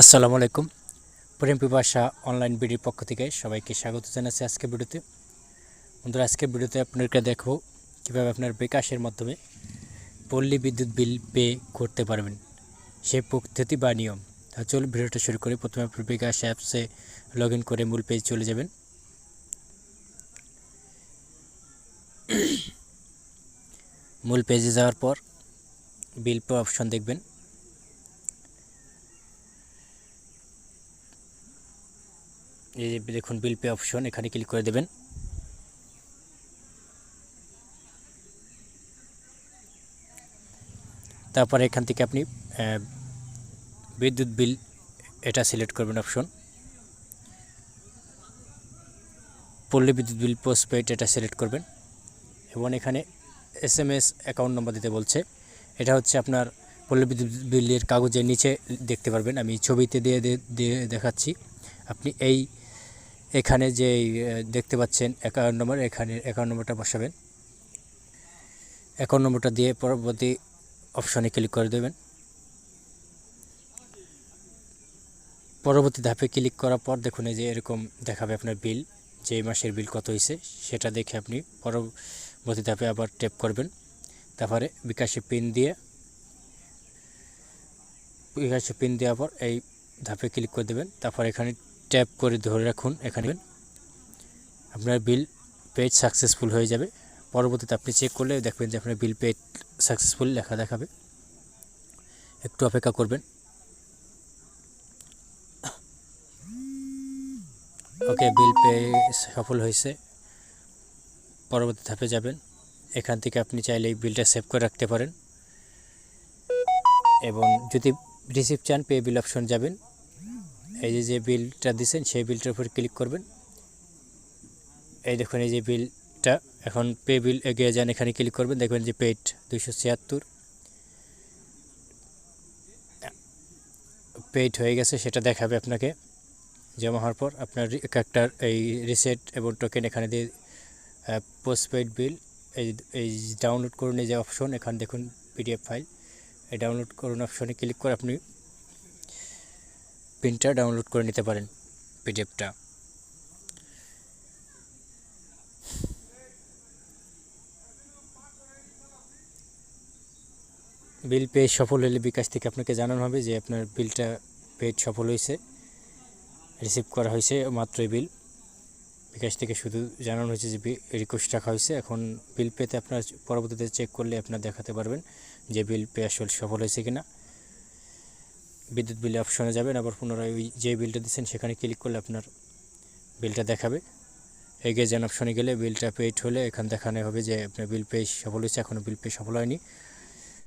আসসালামু আলাইকুম। prempipasa online বিডির পক্ষ থেকে সবাইকে স্বাগত জানাচ্ছি আজকের ভিডিওতে। বন্ধুরা, আজকের ভিডিওতে আপনাদেরকে দেখো কীভাবে আপনার বিকাশের মাধ্যমে পল্লী বিদ্যুৎ বিল পে করতে পারবেন, সেই পদ্ধতি বা নিয়ম। চলুন ভিডিওটা শুরু করি। প্রথমে আপনার বিকাশ অ্যাপসে লগ ইন করে মূল পেজ চলে যাবেন। মূল পেজে যাওয়ার পর বিল পে অপশন দেখবেন। এই যে দেখুন বিল পে অপশন, এখানে ক্লিক করে দেবেন। তারপরে এখান থেকে আপনি বিদ্যুৎ বিল এটা সিলেক্ট করবেন অপশন। পল্লী বিদ্যুৎ বিল পোস্টপেড এটা সিলেক্ট করবেন এবং এখানে SMS অ্যাকাউন্ট নম্বর দিতে বলছে। এটা হচ্ছে আপনার পল্লী বিদ্যুৎ বিলের কাগজের নিচে দেখতে পারবেন, আমি ছবিতে দিয়ে দেখাচ্ছি। আপনি এখানে যে দেখতে পাচ্ছেন অ্যাকাউন্ট নম্বর, এখানে অ্যাকাউন্ট নম্বরটা বসাবেন। অ্যাকাউন্ট নম্বরটা দিয়ে পরবর্তী অপশনে ক্লিক করে দেবেন। পরবর্তী ধাপে ক্লিক করার পর দেখুন এই যে এরকম দেখাবে আপনার বিল, যে মাসের বিল কত হয়েছে সেটা দেখে আপনি পরবর্তী ধাপে আবার ট্যাপ করবেন। তারপরে বিকাশে পিন দেওয়ার পর এই ধাপে ক্লিক করে দেবেন। তারপর এখানে ট্যাপ করে ধরে রাখুন, এখানে আপনার বিল পেড সাকসেসফুল হয়ে যাবে। পরবর্তীতে আপনি চেক করলে দেখবেন যে আপনার বিল পেড সাকসেসফুল লেখা দেখাবে। একটু অপেক্ষা করবেন। ওকে, বিল পে সফল হয়েছে। পরবর্তী ধাপে যাবেন। এখান থেকে আপনি চাইলে এই বিলটা সেভ করে রাখতে পারেন এবং যদি রিসিভ চান পে বিল অপশন যাবেন। এই যে বিলটা দিয়েছেন সেই বিলটার উপর ক্লিক করবেন। এই দেখুন এই যে বিলটা, এখন পে বিল এগিয়ে যান, এখানে ক্লিক করবেন। দেখবেন যে পেড 276 পেড হয়ে গেছে, সেটা দেখাবে আপনাকে। জমা হওয়ার পর আপনার একটা এই রিসেট এবং টোকেন এখানে দিয়ে পোস্টপেড বিল এই ডাউনলোড করুন, এই যে অপশন এখানে দেখুন PDF ফাইল, এই ডাউনলোড করুন অপশনে ক্লিক করে আপনি প্রিন্টটা ডাউনলোড করে নিতে পারেন PDFটা। বিল পে সফল হলে বিকাশ থেকে আপনাকে জানানো হবে যে আপনার বিলটা পেড সফল হয়েছে, রিসিভ করা হয়েছে মাত্রই বিল। বিকাশ থেকে শুধু জানানো হয়েছে যে রিকোয়েস্ট রাখা হয়েছে। এখন বিল পেতে আপনার পরবর্তীতে চেক করলে আপনার দেখাতে পারবেন যে বিল পে আসলে সফল হয়েছে কিনা। বিদ্যুৎ বিলে অপশনে যাবেন, আবার পুনরায় ওই যে বিলটা দিচ্ছেন সেখানে ক্লিক করলে আপনার বিলটা দেখাবে। এগিয়ে যান অপশনে গেলে বিলটা পেড হলে এখানে দেখানো হবে যে আপনার বিল পে সফল হয়েছে। এখনও বিল পে সফল হয়নি,